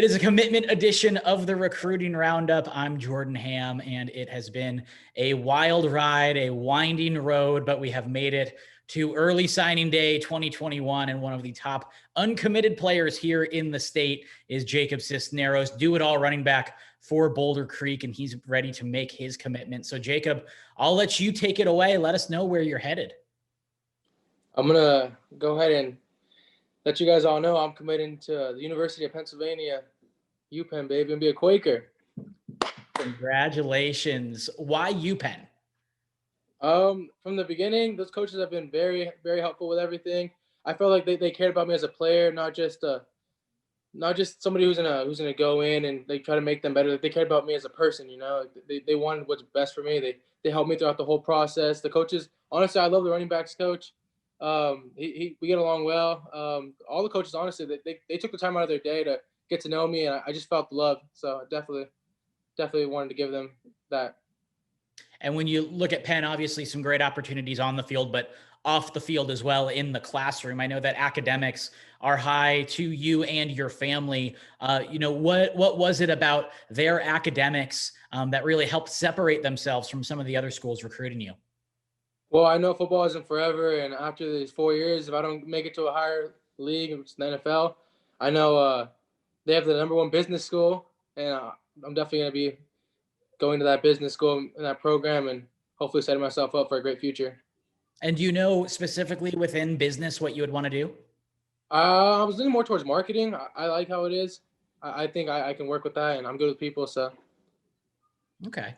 It is a commitment edition of the Recruiting Roundup. I'm Jordan Ham, and it has been a wild ride, a winding road, but we have made it to early signing day 2021, and one of the top uncommitted players here in the state is Jacob Cisneros, do-it-all running back for Boulder Creek, and he's ready to make his commitment. So, Jacob, I'll let you take it away. Let us know where you're headed. I'm going to go ahead and let you guys all know I'm committing to the University of Pennsylvania, UPenn, baby, and be a Quaker. Congratulations. Why UPenn? From the beginning, those coaches have been very, very helpful with everything. I felt like they cared about me as a player, not just somebody who's gonna go in and they try to make them better. They cared about me as a person, you know. They wanted what's best for me. They helped me throughout the whole process. The coaches, honestly, I love the running backs coach. We get along well. All the coaches, honestly, they took the time out of their day to get to know me, and I just felt the love. So I definitely wanted to give them that. And when you look at Penn, obviously some great opportunities on the field, but off the field as well in the classroom. I know that academics are high to you and your family. What was it about their academics that really helped separate themselves from some of the other schools recruiting you? Well, I know football isn't forever, and after these 4 years, if I don't make it to a higher league, which is the NFL, I know they have the #1 business school, and I'm definitely going to be going to that business school in that program and hopefully setting myself up for a great future. And do you know specifically within business what you would want to do? I was leaning more towards marketing. I like how it is. I think I can work with that, and I'm good with people, so. Okay.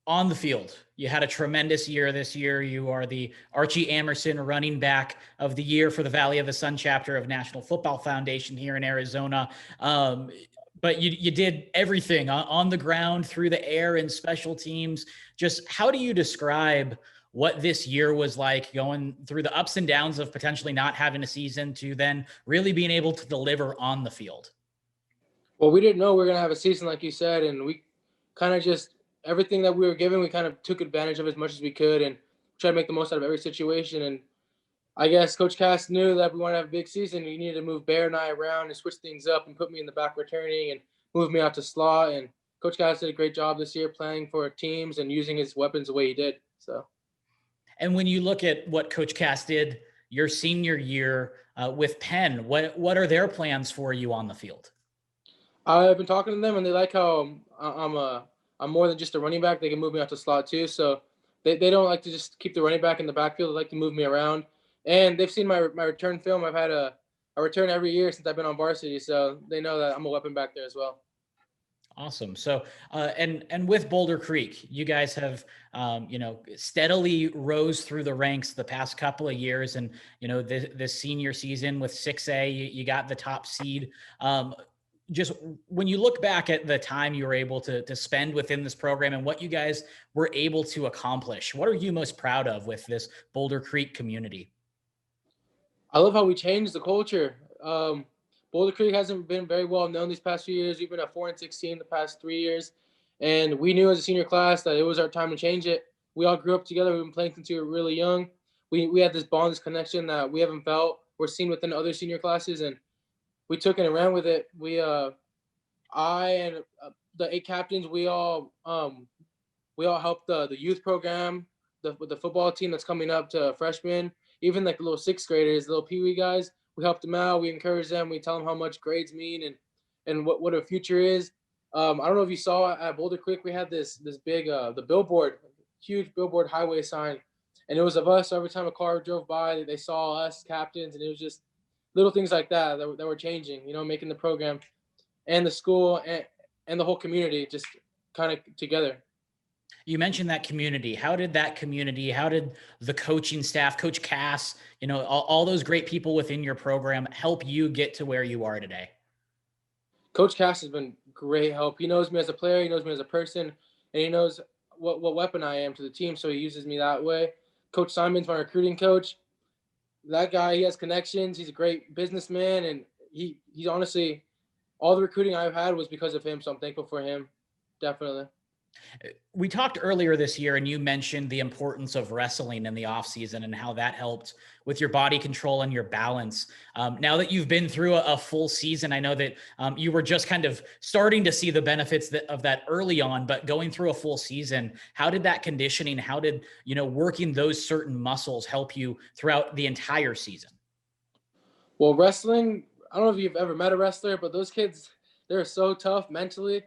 On the field, you had a tremendous year this year. You are the Archie Amerson running back of the year for the Valley of the Sun chapter of National Football Foundation here in Arizona. But you did everything on the ground, through the air, and special teams. Just how do you describe what this year was like, going through the ups and downs of potentially not having a season to then really being able to deliver on the field? Well, we didn't know we were going to have a season, like you said, and we kind of just everything that we were given, we kind of took advantage of as much as we could and tried to make the most out of every situation. And I guess Coach Cass knew that we wanted to have a big season. He needed to move Bear and I around and switch things up and put me in the back returning and move me out to slot. And Coach Cass did a great job this year playing for teams and using his weapons the way he did. So. And when you look at what Coach Cass did your senior year with Penn, what are their plans for you on the field? I've been talking to them, and they like how I'm more than just a running back. They can move me out to slot too. So they don't like to just keep the running back in the backfield. They like to move me around. And they've seen my return film. I've had a return every year since I've been on varsity. So they know that I'm a weapon back there as well. Awesome. So, and with Boulder Creek, you guys have, steadily rose through the ranks the past couple of years. And, this senior season with 6A, you got the top seed. Just when you look back at the time you were able to spend within this program and what you guys were able to accomplish, what are you most proud of with this Boulder Creek community? I love how we changed the culture. Boulder Creek hasn't been very well known these past few years. We've been at 4-16 the past 3 years, and we knew as a senior class that it was our time to change it. We all grew up together. We've been playing since we were really young. We had this bond, this connection that we haven't felt. We're seen within other senior classes, and we took it and ran with it. I and the 8 captains, we all helped the youth program, with the football team that's coming up to freshmen, even like the little 6th graders, the little peewee guys. We helped them out. We encourage them. We tell them how much grades mean and what a future is. I don't know if you saw at Boulder Creek, we had this big the billboard, huge billboard highway sign, and it was of us. So every time a car drove by, they saw us captains, and it was just little things like that that were changing. Making the program and the school and the whole community just kind of together. You mentioned that community. How did the coaching staff, Coach Cass, all those great people within your program help you get to where you are today? Coach Cass has been great help. He knows me as a player. He knows me as a person, and he knows what weapon I am to the team. So he uses me that way. Coach Simon's my recruiting coach. That guy, he has connections. He's a great businessman, and he's honestly, all the recruiting I've had was because of him. So I'm thankful for him. Definitely. We talked earlier this year and you mentioned the importance of wrestling in the off season and how that helped with your body control and your balance. Now that you've been through a full season, I know that you were just kind of starting to see the benefits of that early on, but going through a full season, how did that conditioning, how did, working those certain muscles help you throughout the entire season? Well, wrestling, I don't know if you've ever met a wrestler, but those kids, they're so tough mentally,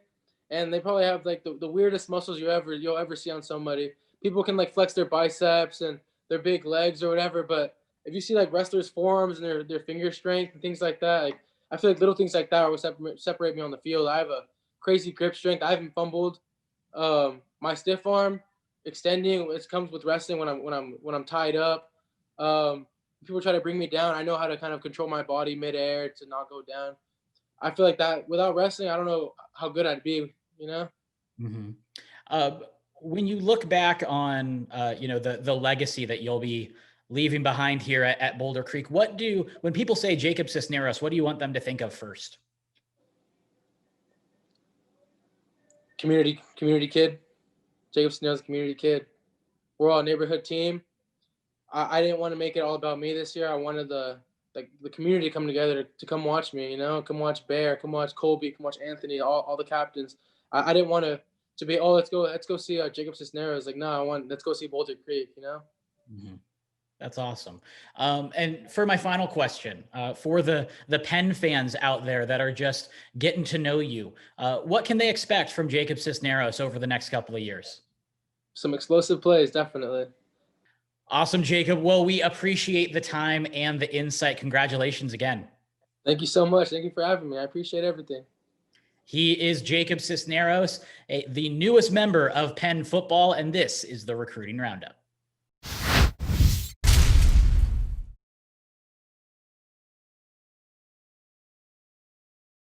and they probably have like the weirdest muscles you'll ever see on somebody. People can like flex their biceps and their big legs or whatever, but if you see like wrestlers' forearms and their finger strength and things like that, like I feel like little things like that will separate me on the field. I have a crazy grip strength. I haven't fumbled. My stiff arm extending, it comes with wrestling when I'm tied up. People try to bring me down. I know how to kind of control my body midair to not go down. I feel like that without wrestling, I don't know how good I'd be, you know? Mhm. Uh, when you look back on, the legacy that you'll be leaving behind here at Boulder Creek, when people say Jacob Cisneros, what do you want them to think of first? Community kid. Jacob Snell's community kid. We're all a neighborhood team. I didn't want to make it all about me this year. I wanted the community to come together to come watch me, come watch Bear, come watch Colby, come watch Anthony, all the captains. I didn't want to be, oh, let's go see Jacob Cisneros. Like, no, let's go see Boulder Creek. Mhm. That's awesome. And for my final question, for the Penn fans out there that are just getting to know you, what can they expect from Jacob Cisneros over the next couple of years? Some explosive plays, definitely. Awesome, Jacob. Well, we appreciate the time and the insight. Congratulations again. Thank you so much. Thank you for having me. I appreciate everything. He is Jacob Cisneros, the newest member of Penn football, and this is the Recruiting Roundup.